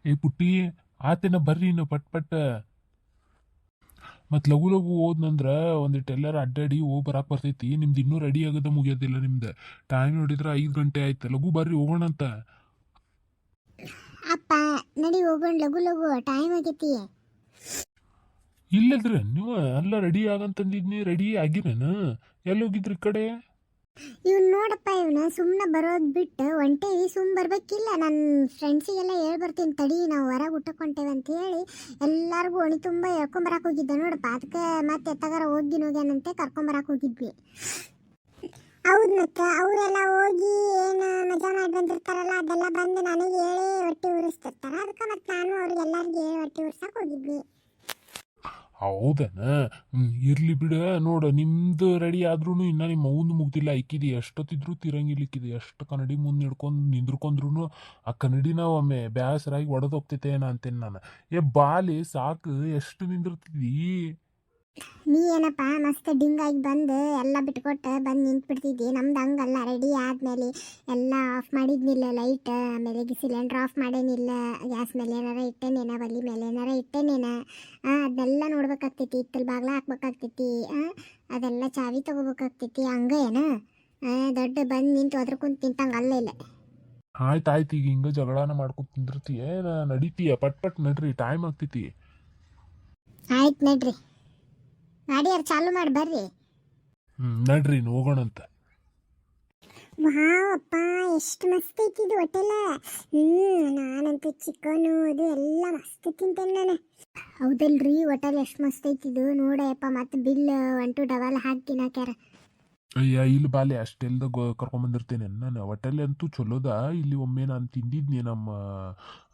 ಏ ಪುಟ್ಟಿ, ಆತೇನ ಬರ್ರಿ ಇನ್ನು ಪಟ್ ಪಟ್. ಮತ್ ಲಘು ಲಘು ಹೋದ್ನಂದ್ರ ಒಂದಿಟ್ಟು ಎಲ್ಲಾರ ಅಡ್ಡಾಡಿ ಹೋಗಿ ಬರಾಕ್ ಬರ್ತೈತಿ. ನಿಮ್ದು ಇನ್ನೂ ರೆಡಿ ಆಗದ ಮುಗಿಯೋದಿಲ್ಲ ನಿಮ್ದು. ಟೈಮ್ ನೋಡಿದ್ರ 5 ಗಂಟೆ ಆಯ್ತು. ಲಘು ಬರ್ರಿ ಹೋಗೋಣ ಅಂತ. ಅಪ್ಪ ನಡಿ ಹೋಗೋಣ, ಲಘು ಲಘು ಟೈಮ್ ಆಗೈತಿ. ಇಲ್ಲದ್ರಿ ನೀವು ಎಲ್ಲ ರೆಡಿ ಆಗಂತಂದಿದ್ನಿ, ರೆಡಿ ಆಗಿರೇನು? ಎಲ್ಲಿ ಹೋಗಿದ್ರಿ ಈ ಕಡೆ? ಇವ್ನು ನೋಡಪ್ಪ, ಇವನ ಸುಮ್ಮನೆ ಬರೋದು ಬಿಟ್ಟು ಒಂಟೇವಿ. ಸುಮ್ಮ ಬರ್ಬೇಕಿಲ್ಲ. ನನ್ನ ಫ್ರೆಂಡ್ಸಿಗೆಲ್ಲ ಹೇಳಿ ಬರ್ತೀನಿ ತಡಿ, ನಾವು ಹೊರಗೆ ಊಟಕ್ಕೆ ಹೊಂಟೇವೆ ಅಂತ ಹೇಳಿ ಎಲ್ಲರಿಗೂ ಒಣಿ ತುಂಬ ಹೇಳ್ಕೊಂಬರಕ್ಕೆ ಹೋಗಿದ್ದೆ ನೋಡಪ್ಪ. ಅದಕ್ಕೆ ಮತ್ತೆ ಎತ್ತಗಾರ ಹೋಗ್ಯಾನಂತೆ ಕರ್ಕೊಂಬರಕ್ಕೆ ಹೋಗಿದ್ವಿ. ಹೌದು, ಮತ್ತೆ ಅವರೆಲ್ಲ ಹೋಗಿ ಏನು ಮಜಾ ಮಾಡಿ ಬಂದಿರ್ತಾರಲ್ಲ, ಅದೆಲ್ಲ ಬಂದು ನನಗೆ ಹೇಳಿ ಹೊಟ್ಟೆ ಉರಿಸ್ತಿರ್ತಾರೆ. ಅದಕ್ಕೆ ಮತ್ತೆ ನಾನು ಅವ್ರಿಗೆಲ್ಲರಿಗೆ ಹೇಳಿ ಹೊಟ್ಟೆ ಉರ್ಸಕ್ಕೆ ಹೋಗಿದ್ವಿ. ಹೌದನ? ಇರ್ಲಿ ಬಿಡ. ನೋಡು, ನಿಮ್ದು ರೆಡಿ ಆದ್ರೂ ಇನ್ನ ನಿಮ್ಮ ಅವ್ನು ಮುಗ್ದಿಲ್ಲ. ಐಕಿದಿ ಎಷ್ಟೊತ್ತಿದ್ರು ತಿರಂಗಿಲಿಕ್ಕಿದೆ. ಎಷ್ಟು ಕನ್ನಡಿ ಮುಂದೆ ಹಿಡ್ಕೊಂಡು ನಿಂದ್ರಕೊಂಡ್ರು ಆ ಕನ್ನಡಿನ ಒಮ್ಮೆ ಬ್ಯಾಸರಾಗಿ ಒಡೆದು ಹೋಗ್ತೈತೆ ಏನ ಅಂತೇನೆ ನಾನು. ಬಾಲಿ ಸಾಕು, ಎಷ್ಟು ನಿಂದಿರ್ತಿದ್ದಿ? ನೀ ಏನಪ್ಪ ಮಸ್ತ್ ಡಿಂಗಾಗಿ ಬಂದು ಎಲ್ಲ ಬಿಟ್ಕೊಟ್ಟು ಬಂದು ನಿಂತ್ಬಿಡ್ತಿದ್ದಿ. ನಮ್ದು ಹಂಗಲ್ಲ, ರೆಡಿ ಆದಮೇಲೆ ಎಲ್ಲ ಆಫ್ ಮಾಡಿದ್ನಿಲ್ಲ ಲೈಟ್, ಆಮೇಲೆ ಸಿಲಿಂಡ್ರ್ ಆಫ್ ಮಾಡೇನಿಲ್ಲ, ಗ್ಯಾಸ್ ಮೇಲೆ ಏನಾರ ಇಟ್ಟೇನೇನ, ಬಲ್ಲಿ ಮೇಲೆ ಏನಾರ ಇಟ್ಟೇನೇನ, ಅದನ್ನೆಲ್ಲ ನೋಡ್ಬೇಕಾಗ್ತೈತಿ. ಇತ್ತಲ್ ಬಾಗ್ಲ ಹಾಕ್ಬೇಕಾಗ್ತೈತಿ, ಅದೆಲ್ಲ ಚಾವಿ ತೊಗೋಬೇಕಾಗ್ತೈತಿ. ಹಂಗೆ ಏನ ದೊಡ್ಡ ಬಂದು ನಿಂತು ಒದ್ರಕುಂತ ನಿಂತಂಗೆ ಅಲ್ಲ ಇಲ್ಲ. ಆಯ್ತಾಯ್ತು, ಈಗ ಹಿಂಗ ಜಗಳಾನ ಮಾಡ್ಕೊತ ನಿಂದಿರ್ತೀಯ ನಡೀತೀಯ? ಪಟ್ ಪಟ್ ನಡ್ರಿ, ಟೈಮ್ ಆಗ್ತೈತಿ. ಆಯ್ತು ನಡ್ರಿ, ಗಾಡಿಯಾರು ಚಾಲು ಮಾಡಿ ಬರ್ರಿ. ನಡ್ರಿ ಹೋಗೋಣಂತ. ವಾವ್ ಅಪ್ಪ, ಎಷ್ಟು ಮಸ್ತ್ ಐತಿದು ಹೋಟೆಲ. ನಾನಂತೂ ಚಿಕನು ಅದು ಎಲ್ಲ ಮಸ್ತ್ ತಿಂತೇನೆ ನಾನು. ಹೌದಲ್ರಿ, ಹೋಟೆಲ್ ಎಷ್ಟು ಮಸ್ತ್ ಐತಿದು ನೋಡಪ್ಪ. ಮತ್ತೆ ಬಿಲ್ 1 ಡಬಲ್ ಹಾಕಿ ತಿನ್ನಾಕ್ಯಾರ. ಅಯ್ಯ, ಇಲ್ಲಿ ಬಾಲೆ ಅಷ್ಟೆಲ್ದ ಕರ್ಕೊಂಬಂದಿರ್ತೇನೆ ನಾನು. ಹೋಟೆಲ್ ಅಂತೂ ಚಲೋದ. ಇಲ್ಲಿ ಒಮ್ಮೆ ನಾನು ತಿಂದಿದ್ನಿ, ನಮ್ಮ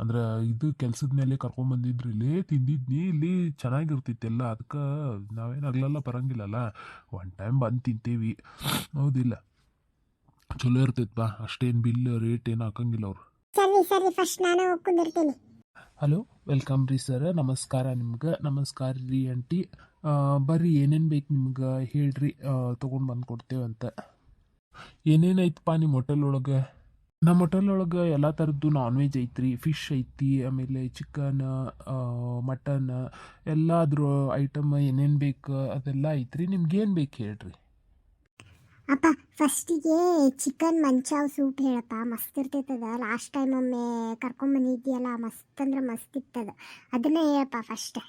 ಅಂದ್ರೆ ಇದು ಕೆಲ್ಸದ ಮೇಲೆ ಕರ್ಕೊಂಬಂದಿದ್ರು, ಇಲ್ಲಿ ತಿಂದಿದ್ನಿ. ಇಲ್ಲಿ ಚೆನ್ನಾಗಿರ್ತೈತಿ ಎಲ್ಲ. ಅದಕ್ಕೆ ನಾವೇನು ಆಗ್ಲೆಲ್ಲ ಬರಂಗಿಲ್ಲಲ್ಲ, ಒನ್ ಟೈಮ್ ಬಂದು ತಿಂತೀವಿ. ಹೌದಿಲ್ಲ? ಚಲೋ ಇರ್ತೈತಿ ಬಾ. ಅಷ್ಟೇನು ಬಿಲ್ ರೇಟ್ ಏನು ಹಾಕಂಗಿಲ್ಲ ಅವ್ರು. ಸರಿ ಸರಿ, ಫಸ್ಟ್ ನಾನು ಹೋಗಿ ಕುಂದಿರ್ತೀನಿ. ಹಲೋ, ವೆಲ್ಕಮ್ ರೀ ಸರ್. ನಮಸ್ಕಾರ ನಿಮ್ಗೆ. ನಮಸ್ಕಾರ ರೀ ಆಂಟಿ. ಬರ್ರಿ, ಏನೇನು ಬೇಕು ನಿಮ್ಗೆ ಹೇಳ್ರಿ, ತೊಗೊಂಡು ಬಂದು ಕೊಡ್ತೇವಂತ. ಏನೇನೈತಪ್ಪ ನಿಮ್ಮ ಹೋಟೆಲ್ ಒಳಗೆ? ನಮ್ಮ ಹೋಟೆಲ್ ಒಳಗೆ ಎಲ್ಲ ಥರದ್ದು ನಾನ್ ವೆಜ್ ಐತ್ರಿ. ಫಿಶ್ ಐತಿ, ಆಮೇಲೆ ಚಿಕನ್, ಮಟನ್, ಎಲ್ಲಾದ್ರ ಐಟಮ್ ಏನೇನು ಬೇಕು ಅದೆಲ್ಲ ಐತ್ರಿ. ನಿಮ್ಗೇನು ಬೇಕು ಹೇಳ್ರಿ. ಅಪ್ಪ ಫಸ್ಟಿಗೆ ಚಿಕನ್ ಮಂಚಾವ್ ಸೂಪ್ ಹೇಳಪ್ಪ, ಮಸ್ತ್ ಇರ್ತೈತದ. ಲಾಸ್ಟ್ ಟೈಮ್ ಒಮ್ಮೆ ಕರ್ಕೊಂಬಂದಿದ್ಯಲ್ಲ, ಮಸ್ತ್ ಅಂದ್ರೆ ಮಸ್ತ್ ಇತ್ತದ. ಅದನ್ನೇ ಹೇಳಪ್ಪ ಫಸ್ಟ್.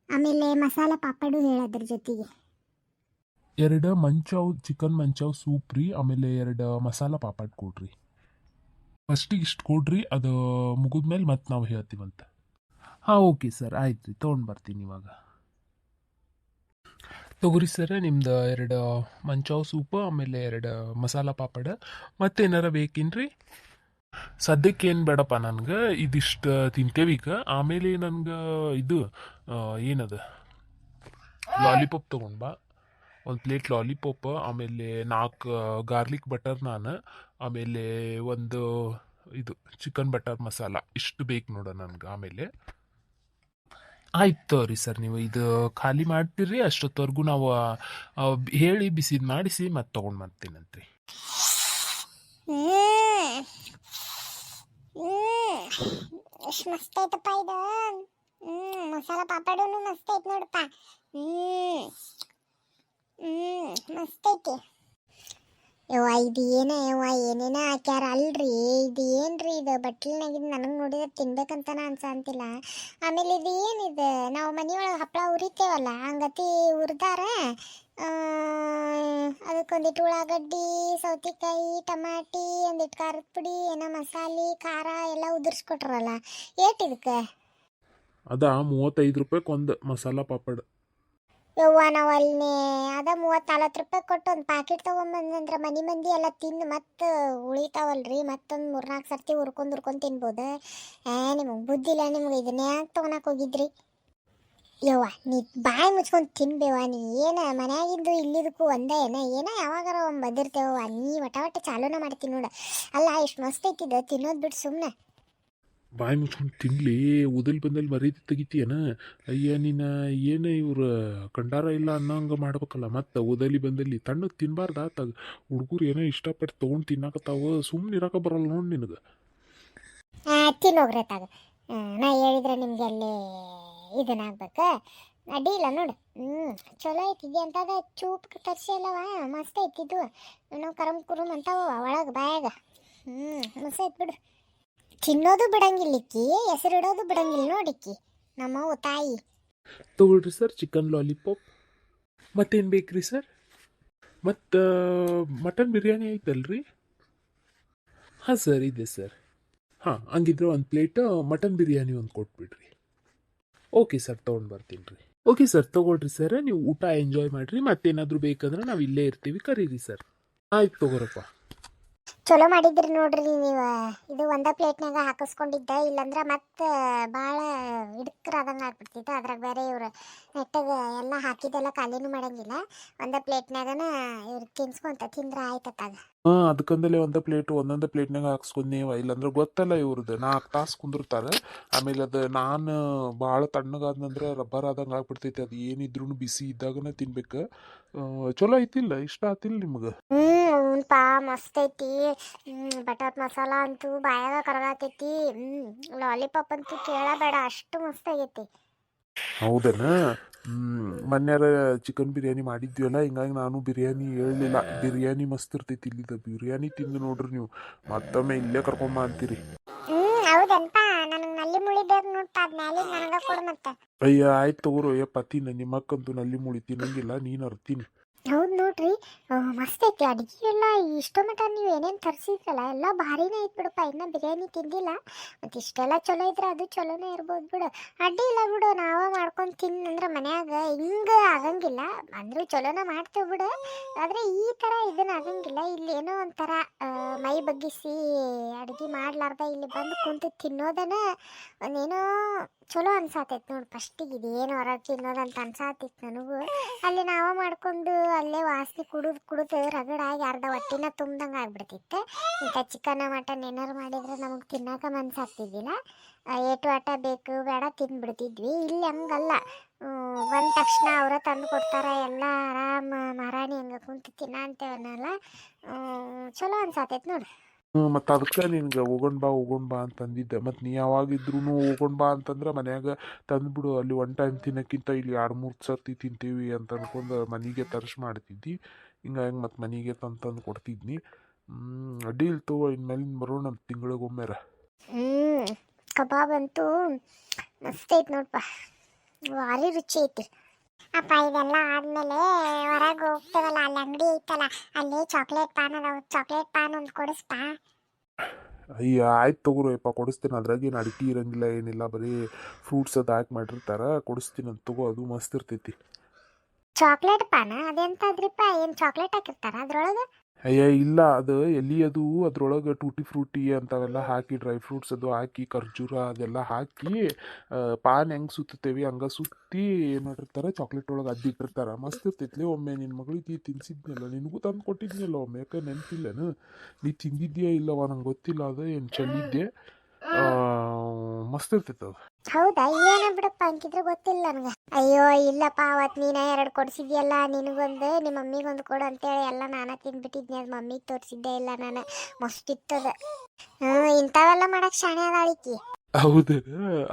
ಆಮೇಲೆ ಮಸಾಲ ಪಾಪಡು ಹೇಳೋದ್ರ ಜೊತೆಗೆ. 2 ಮಂಚಾವ್, ಚಿಕನ್ ಮಂಚಾವ್ ಸೂಪ್ ರೀ. ಆಮೇಲೆ 2 ಮಸಾಲ ಪಾಪಡ್ ಕೊಡ್ರಿ. ಫಸ್ಟಿಗೆ ಇಷ್ಟು ಕೊಡ್ರಿ, ಅದು ಮುಗಿದ್ಮೇಲೆ ಮತ್ತೆ ನಾವು ಹೇಳ್ತೀವಂತ. ಹಾಂ, ಓಕೆ ಸರ್, ಆಯ್ತು ರೀ, ತೊಗೊಂಡು ಬರ್ತೀನಿ ಇವಾಗ. ತೊಗೊರಿ ಸರ್, ನಿಮ್ದು 2 ಮಂಚಾವ್ ಸೂಪು, ಆಮೇಲೆ 2 ಮಸಾಲ ಪಾಪಡ. ಮತ್ತೇನಾರ ಬೇಕೇನ್ರಿ? ಸದ್ಯಕ್ಕೆ ಏನು ಬೇಡಪ್ಪ, ನನಗೆ ಇದಿಷ್ಟು ತಿಂತೇವೀಗ. ಆಮೇಲೆ ನನಗೆ ಇದು ಏನದು ಲಾಲಿಪಾಪ್ ತೊಗೊಂಡು ಬಾ, 1 ಪ್ಲೇಟ್ ಲಾಲಿಪಾಪ್. ಆಮೇಲೆ 4 ಗಾರ್ಲಿಕ್ ಬಟರ್ ನಾನ್, ಆಮೇಲೆ 1 ಇದು ಚಿಕನ್ ಬಟರ್ ಮಸಾಲ. ಇಷ್ಟು ಬೇಕು ನೋಡ ನನಗೆ. ಆಮೇಲೆ ಆಯ್ತು ರೀ ಸರ್, ನೀವು ಇದು ಖಾಲಿ ಮಾಡ್ತೀರಿ ಅಷ್ಟೊತ್ತವರೆಗೂ ನಾವು ಹೇಳಿ ಬಿಸಿದು ಮಾಡಿಸಿ ಮತ್ತೆ ತೊಗೊಂಡು ಬರ್ತೀನಂತ್ರಿ. ಎಷ್ಟು ಮಸ್ತ್ ಐತಪ್ಪ ಇದು. ಮಸಾಲ ಪಾಪಡೂ ಮಸ್ತ್ ಐತೆ ನೋಡಪ್ಪ. ಮಸ್ತ್ ಐತಿ. ಯವ್ವ, ಇದು ಯವ್ವ ಏನೇನ ಹಾಕ್ಯಾರ ಅಲ್ರಿ. ಇದು ಏನ್ರಿ ಇದು? ಬಟ್ಲಿನಾಗಿದ್ದು ನನಗೆ ನೋಡಿದ್ರೆ ತಿನ್ಬೇಕಂತನ ಅನ್ಸಂತಿಲ್ಲ. ಆಮೇಲೆ ಇದು ಏನಿದೆ? ನಾವು ಮನೆಯೊಳಗೆ ಹಪ್ಪಳ ಉರಿತೇವಲ್ಲ, ಹಂಗತಿ ಉರ್ದಾರ. ಅದಕ್ಕೊಂದಿಟ್ಟು ಉಳ್ಳಾಗಡ್ಡಿ, ಸೌತೆಕಾಯಿ, ಟಮಾಟಿ, ಒಂದಿಟ್ಟು ಖಾರದ ಪುಡಿ, ಏನೋ ಮಸಾಲೆ ಖಾರ ಎಲ್ಲ ಉದುರಿಸ್ಕೊಟ್ರಲ್ಲ. ಏಟಿದಕ್ಕೆ? ಅದ 35 ರೂಪಾಯಿಗೆ 1 ಮಸಾಲ ಪಾಪಡ್. ಯವ್ವ, ನಾವು ಅಲ್ಲಿ ಅದ 30-40 ರೂಪಾಯಿ ಕೊಟ್ಟು ಒಂದು ಪ್ಯಾಕೆಟ್ ತೊಗೊಂಬಂದ್ರೆ ಮನೆ ಮಂದಿ ಎಲ್ಲ ತಿಂದು ಮತ್ತೆ ಉಳಿತಾವಲ್ರಿ. ಮತ್ತೊಂದು 3-4 ಸರ್ತಿ ಹುರ್ಕೊಂಡು ತಿನ್ಬೋದು. ನಿಮಗೆ ಬುದ್ಧಿ ಇಲ್ಲ ನಿಮ್ಗೆ. ಇದನ್ನ ಯಾಕೆ ತೊಗೊಳಕ್ಕೆ ಹೋಗಿದ್ರಿ? ಯವ್ವ, ನೀ ಬಾಯಿ ಮುಚ್ಕೊಂಡು ತಿನ್ಬೇವ. ನೀ ಏನು ಮನೆಯಾಗಿದ್ದು ಇಲ್ಲಿದಕ್ಕೂ ಒಂದೇ ಏನೋ ಯಾವಾಗಾರ ಒಂದು ಬಂದಿರ್ತೇವ. ನೀ ಒಟ ಚಾಲೂನ ಮಾಡ್ತೀನಿ ನೋಡು. ಅಲ್ಲ, ಎಷ್ಟು ಮಸ್ತ್ ಐತಿದ್ದು, ತಿನ್ನೋದು ಬಿಟ್ಟು ಸುಮ್ಮನೆ ಬಾಯಿ ಮುಚ್ಕೊಂಡು ತಿನ್ಲಿ. ಉದಲ್ ಬಂದಲ್ಲಿ ಮರೀತಿ ತೆಗಿತೀಯನ? ಅಯ್ಯ ನೀನು, ಏನು ಇವ್ರು ಕಂಡಾರ ಇಲ್ಲ ಅನ್ನೋಂಗೆ ಮಾಡ್ಬೇಕಲ್ಲ. ಮತ್ತು ಉದಲಿ ಬಂದಲ್ಲಿ ತಣ್ಣಗೆ ತಿನ್ಬಾರ್ದ? ಹುಡುಗರು ಏನೋ ಇಷ್ಟಪಟ್ಟು ತೊಗೊಂಡು ತಿನ್ನಕತ್ತಾವ. ಸುಮ್ಮನೆ ಇರೋಕೆ ಬರಲ್ಲ ನೋಡಿ ನಿನಗೆ. ತಿನ್ನೋಗ್ರಿ ತಾಗ ನಾ ಹೇಳಿದ್ರೆ ನಿಮ್ಗೆ ಅಲ್ಲಿ ಇದನ್ನಾಗ್ಬೇಕು ಅಡ್ಡಿ ಇಲ್ಲ ನೋಡು. ಚಲೋ ಐತಿದ್ದೆ ಅಂತದ ಚೂಪ್ ತರಿಸಿ ಅಲ್ಲವ ಮಸ್ತ್ ಐತಿದ್ದು. ನಾವು ಕರಮ್ ಕುರುಮ್ ಅಂತಾವ ಒಳಗೆ ಬಾಯಾಗ. ಮಸ್ತ್ ಐತಿ ಬಿಡು. ತಿನ್ನೋದು ಬಿಡಂಗಿಲ್ಲಿಕ್ಕಿ, ಹೆಸರಿಡೋದು ಬಿಡಂಗಿಲ್ಲ ನೋಡಿಕ್ಕಿ ನಮ್ಮವ್ವ ತಾಯಿ. ತಗೊಳ್ರಿ ಸರ್ ಚಿಕನ್ ಲಾಲಿಪಾಪ್. ಮತ್ತೇನು ಬೇಕ್ರಿ ಸರ್? ಮತ್ತು ಮಟನ್ ಬಿರಿಯಾನಿ ಐತಲ್ರಿ? ಹಾಂ ಸರ್ ಇದೆ ಸರ್. ಹಾಂ ಹಂಗಿದ್ರೆ ಒಂದು ಪ್ಲೇಟ್ ಮಟನ್ ಬಿರಿಯಾನಿ ಒಂದು ಕೊಟ್ಬಿಡ್ರಿ. ಓಕೆ ಸರ್ ತೊಗೊಂಡು ಬರ್ತೀನಿ ರೀ. ಓಕೆ ಸರ್ ತೊಗೊಳ್ರಿ ಸರ್, ನೀವು ಊಟ ಎಂಜಾಯ್ ಮಾಡಿರಿ. ಮತ್ತೇನಾದರೂ ಬೇಕಂದ್ರೆ ನಾವು ಇಲ್ಲೇ ಇರ್ತೀವಿ, ಕರೀರಿ ಸರ್. ಆಯ್ತು ತೊಗೋರಪ್ಪ. ಚಲೋ ಮಾಡಿದ್ರಿ ನೋಡ್ರಿ ನೀವು. ಇದು ಒಂದ ಪ್ಲೇಟ್ನಾಗ ಹಾಕಿಸ್ಕೊಂಡಿದ್ದ, ಇಲ್ಲಂದ್ರೆ ಮತ್ತೆ ಭಾಳ ಹಿಡ್ಕರಾದಂಗೆ ಆಗ್ಬಿಡ್ತಿತ್ತು. ಅದ್ರಾಗ ಬೇರೆ ಇವ್ರು ನೆಟ್ಟಾಗ ಎಲ್ಲ ಹಾಕಿದ್ದೆಲ್ಲ ಖಾಲಿನೂ ಮಾಡಂಗಿಲ್ಲ. ಒಂದ ಪ್ಲೇಟ್ನಾಗನ ಇವ್ರು ತಿಂದ್ರೆ ಆಯ್ತತ್ತಾಗ. ಹಾಂ ಅದಕ್ಕಂದಲೇ ಒಂದೊಂದು ಪ್ಲೇಟ್ನಾಗ ಹಾಕ್ಸ್ಕೊಂಡೇವ. ಇಲ್ಲಾಂದ್ರೆ ಗೊತ್ತಲ್ಲ ಇವ್ರದ್ದು 4 ತಾಸು ಕುಂದಿರ್ತಾರೆ. ಆಮೇಲೆ ಅದು ನಾನು ಭಾಳ ತಣ್ಣಗಾದ್ನಂದ್ರೆ ರಬ್ಬರ್ ಆದಂಗೆ ಆಗ್ಬಿಡ್ತೈತಿ. ಅದು ಏನಿದ್ರು ಬಿಸಿ ಇದ್ದಾಗನೇ ತಿನ್ಬೇಕು. ಚಲೋ ಐತಿಲ್ಲ? ಇಷ್ಟ ಆತಿಲ್ಲ ನಿಮ್ಗೆ? ಹ್ಞೂನ್ಪಾ ಮಸ್ತ್ ಐತಿ. ಬಟಾಟ್ ಮಸಾಲ ಅಂತೂ ಬಾಯಾಗ ಕರಗಾತೈತಿ. ಲಾಲಿಪಾಪ್ ಅಂತೂ ಕೇಳಬೇಡ, ಅಷ್ಟು ಮಸ್ತ್ ಆಗೈತಿ. ಹೌದನ? ಮೊನ್ಯಾರ ಚಿಕನ್ ಬಿರಿಯಾನಿ ಮಾಡಿದ್ವಲ್ಲ, ಹಿಂಗಾಗಿ ನಾನು ಬಿರಿಯಾನಿ ಹೇಳಲಿಲ್ಲ. ಬಿರಿಯಾನಿ ಮಸ್ತ್ ಇರ್ತೈತಿ. ಇಲ್ಲಿದ್ದ ಬಿರಿಯಾನಿ ತಿಂದು ನೋಡ್ರಿ ನೀವು, ಮತ್ತೊಮ್ಮೆ ಇಲ್ಲೇ ಕರ್ಕೊಂಬ ಅಂತೀರಿ. ಹೌದನ್ಪ, ನನಗೆ ನಲ್ಲಿ ಮುಳಿಬೇಕು ನೋಡ್ತಾ, ಅದ್ ಮ್ಯಾಲಿಂದ ನನಗ ಕೊಡು ಮತ್ತೆ. ಅಯ್ಯ ಆಯ್ತು ತಗೋರು. ಯಪ್ಪ ತಿನ್ನ, ನಿಮ್ಮಕ್ಕಂತೂ ನಲ್ಲಿ ಮುಳಿ ತಿನ್ನಂಗಿಲ್ಲ, ನೀನು ಅರ್ತೀನಿ. ಹೌದು ನೋಡ್ರಿ, ಮಸ್ತ್ ಐತಿ ಅಡುಗೆ ಎಲ್ಲ. ಇಷ್ಟೋ ಮಟ ನೀವು ಏನೇನು ತರಿಸಿದ್ರಲ್ಲ ಎಲ್ಲ ಭಾರಿನೇ ಐತೆ ಬಿಡಪ್ಪ. ಇನ್ನು ಬಿರಿಯಾನಿ ತಿಂದಿಲ್ಲ, ಮತ್ತು ಇಷ್ಟೆಲ್ಲ ಚಲೋ ಇದ್ರೆ ಅದು ಚಲೋನೇ ಇರ್ಬೋದು ಬಿಡು. ಅಡ್ಡಿ ಇಲ್ಲ ಬಿಡು, ನಾವೇ ಮಾಡ್ಕೊಂಡು ತಿನ್ನಂದ್ರೆ ಮನ್ಯಾಗ ಹಿಂಗೆ ಆಗಂಗಿಲ್ಲ. ಅಂದರೂ ಚಲೋನ ಮಾಡ್ತೇವೆ ಬಿಡು, ಆದರೆ ಈ ಥರ ಇದನ್ನ ಆಗಂಗಿಲ್ಲ. ಇಲ್ಲಿ ಏನೋ ಒಂಥರ ಮೈ ಬಗ್ಗಿಸಿ ಅಡುಗೆ ಮಾಡ್ಲಾರ್ದ ಇಲ್ಲಿ ಬಂದು ಕುಂತು ತಿನ್ನೋದನ್ನ ಒಂದೇನೋ ಚಲೋ ಅನ್ಸಾತೈತೆ ನೋಡಿ. ಫಸ್ಟಿಗೆ ಇದು ಏನು ಹೊರಗೆ ತಿನ್ನೋದಂತ ಅನ್ಸಾತಿತ್ತು ನನಗೂ. ಅಲ್ಲಿ ನಾವೇ ಮಾಡ್ಕೊಂಡು ಅಲ್ಲೇ ವಾಸನೆ ಕುಡಿದು ರಗಡಾಗಿ ಅರ್ಧ ಹೊಟ್ಟಿನ ತುಂಬ್ದಂಗೆ ಆಗ್ಬಿಡ್ತಿತ್ತು. ಇಂಥ ಚಿಕನ್ ಮಟನ್ ಏನಾರು ಮಾಡಿದ್ರೆ ನಮಗೆ ತಿನ್ನೋಕೆ ಮನ್ಸಾಗ್ತಿದ್ದಿಲ್ಲ. ಏಟು ಆಟ ಬೇಕು ಬೇಡ ತಿಂದ್ಬಿಡ್ತಿದ್ವಿ. ಇಲ್ಲಿ ಹಂಗಲ್ಲ, ಬಂದ ತಕ್ಷಣ ಅವರ ತಂದು ಕೊಡ್ತಾರೆ. ಎಲ್ಲ ಆರಾಮ ಮಹಾರಾಣಿ ಹಂಗೆ ಕುಂತು ತಿನ್ನಂತೇವನಲ್ಲ, ಚಲೋ ಅನ್ಸಾತೈತೆ ನೋಡಿ. ಮತ್ತು ಅದಕ್ಕೆ ನಿನ್ಗೆ ಹೋಗೋಣ ಬಾ ಅಂತಂದಿದ್ದೆ. ಮತ್ತು ನೀ ಯಾವಾಗಿದ್ರು ಹೋಗೋಣ ಬಾ ಅಂತಂದ್ರೆ ಮನ್ಯಾಗ ತಂದುಬಿಡು. ಅಲ್ಲಿ ಒನ್ ಟೈಮ್ ತಿನ್ನೋಕ್ಕಿಂತ ಇಲ್ಲಿ 2-3 ಸರ್ತಿ ತಿಂತೀವಿ ಅಂತ ಅನ್ಕೊಂಡು ಮನೆಗೆ ತರಿಸಿ ಮಾಡ್ತಿದ್ದಿ. ಹಿಂಗಾಗಿ ಮತ್ತು ಮನೆಗೆ ತಂದು ಕೊಡ್ತಿದ್ನಿ. ಅಡ್ಡಿ ಇಲ್ಲ ತಗೋ, ಇನ್ಮೇಲಿಂದ ಬರೋಣ ತಿಂಗಳಿಗೊಮ್ಮೆರ. ಕಬಾಬ್ ಅಂತೂ ಮಸ್ತ್ ಐತೆ ನೋಡಪ್ಪ, ಭಾರಿ ರುಚಿ ಐತಿ. ಅಪ್ಪ ಇದೆಲ್ಲ ಆದಮೇಲೆ ಹೊರಗೆ ಹೋಗ್ತೇವಲ್ಲ, ಅಲ್ಲಿ ಅಂಗಡಿ ಐತಲ್ಲ, ಅಲ್ಲಿ ಚಾಕ್ಲೇಟ್ ಪಾನ್ ಅದಾವ. ಚಾಕ್ಲೇಟ್ ಪಾನ್ ಒಂದು ಕೊಡಿಸ್ತಾ? ಅಯ್ಯ ಆಯ್ತು ತಗೋರು ಯಪ್ಪ, ಕೊಡಿಸ್ತೀನಿ. ಅದ್ರಾಗೇನು ಅಡಿಕೆ ಇರಂಗಿಲ್ಲ ಏನಿಲ್ಲ, ಬರೀ ಫ್ರೂಟ್ಸ್ ಅದು ಹಾಕಿ ಮಾಡಿರ್ತಾರೆ. ಕೊಡಿಸ್ತೀನಿ ಅಂತ ತಗೋ, ಅದು ಮಸ್ತ್ ಇರ್ತೈತಿ. ಚಾಕ್ಲೇಟ್ ಪಾನ ಅದೆಂತದ್ರಿಪ್ಪ? ಏನು ಚಾಕ್ಲೇಟ್ ಹಾಕಿರ್ತಾರ ಅದ್ರೊಳಗೆ? ಅಯ್ಯ ಇಲ್ಲ, ಅದು ಎಲ್ಲಿ ಅದು ಅದ್ರೊಳಗೆ ಟೂಟಿ ಫ್ರೂಟಿ ಅಂಥವೆಲ್ಲ ಹಾಕಿ, ಡ್ರೈ ಫ್ರೂಟ್ಸ್ ಅದು ಹಾಕಿ, ಖರ್ಜೂರ ಅದೆಲ್ಲ ಹಾಕಿ ಪಾನ್ ಹೆಂಗೆ ಸುತ್ತೇವಿ ಹಂಗೆ ಸುತ್ತಿ ಏನು ಮಾಡಿರ್ತಾರೆ, ಚಾಕ್ಲೇಟ್ ಒಳಗೆ ಅದ್ದಿಟ್ಟಿರ್ತಾರೆ. ಮಸ್ತ್ ಇರ್ತೈತ್ಲಿ. ಒಮ್ಮೆ ನಿನ್ನ ಮಗಳಿಗೆ ತಿನ್ಸಿದ್ನಲ್ಲ, ನಿನಗೂ ತಂದು ಕೊಟ್ಟಿದ್ನಲ್ಲ ಒಮ್ಮೆ, ಯಾಕೆ ನೆನಪಿಲ್ಲನು? ನೀ ತಿಂದಿದ್ಯಾ ಇಲ್ಲವ ನಂಗೆ ಗೊತ್ತಿಲ್ಲ. ಅದು ಏನು ಚೆಲ್ಲಿದ್ದೆ, ಮಸ್ತ್ ಇರ್ತೈತೆ ಅದು. ಹೌದಾ? ಏನ ಬಿಡಪ್ಪ, ಅಂಕಿದ್ರೆ ಗೊತ್ತಿಲ್ಲ ನನಗೆ. ಅಯ್ಯೋ ಇಲ್ಲಪ್ಪ, ಅವತ್ತು ನೀನ 2 ಕೊಡಿಸಿದ್ಯಲ್ಲ, ನಿನಗೊಂದು ನಿಮ್ಮ ಮಮ್ಮಿಗೊಂದು ಕೊಡು ಅಂತೇಳಿ ಎಲ್ಲ ನಾನೇ ತಿಂದ್ಬಿಟ್ಟಿದ್ನಿ. ಅದು ಮಮ್ಮಿಗೆ ತೋರಿಸಿದ್ದೆ ಇಲ್ಲ ನಾನು. ಮಸ್ತ್ ಇತ್ತದ. ಇಂಥವೆಲ್ಲ ಮಾಡಕ್ಕೆ ಶಾಣೆ ಅದಾಳಿಕಿ. ಹೌದು,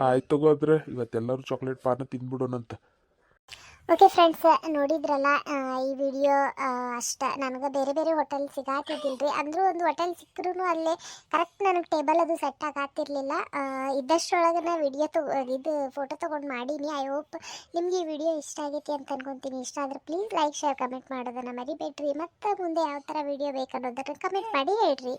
ಆಯ್ತು ತಗೋದ್ರೆ ಇವತ್ತೆಲ್ಲರೂ ಚಾಕ್ಲೇಟ್ ಪಾನ ತಿಂದ್ಬಿಡೋಣಂತ. ಓಕೆ ಫ್ರೆಂಡ್ಸ್, ನೋಡಿದ್ರಲ್ಲ ಈ ವಿಡಿಯೋ. ಅಷ್ಟೇ, ನನಗೆ ಬೇರೆ ಬೇರೆ ಹೋಟೆಲ್ ಸಿಗಾತಿದ್ದಿಲ್ರಿ. ಅಂದರೂ ಒಂದು ಹೋಟೆಲ್ ಸಿಕ್ಕರೂ ಅಲ್ಲೇ ಕರೆಕ್ಟ್ ನನಗೆ ಟೇಬಲ್ ಅದು ಸೆಟ್ ಆಗಾತಿರ್ಲಿಲ್ಲ. ಇದ್ದಷ್ಟರೊಳಗೆ ವಿಡಿಯೋ ಇದು ಫೋಟೋ ತೊಗೊಂಡು ಮಾಡೀನಿ. ಐ ಹೋಪ್ ನಿಮಗೆ ಈ ವಿಡಿಯೋ ಇಷ್ಟ ಆಗೈತಿ ಅಂತ ಅನ್ಕೊತೀನಿ. ಇಷ್ಟ ಆದರೆ ಪ್ಲೀಸ್ ಲೈಕ್ ಶೇರ್ ಕಮೆಂಟ್ ಮಾಡೋದನ್ನು ಮರಿಬೇಡ್ರಿ. ಮತ್ತು ಮುಂದೆ ಯಾವ ಥರ ವಿಡಿಯೋ ಬೇಕನ್ನೋದನ್ನು ಕಮೆಂಟ್ ಮಾಡಿ ಹೇಳ್ರಿ.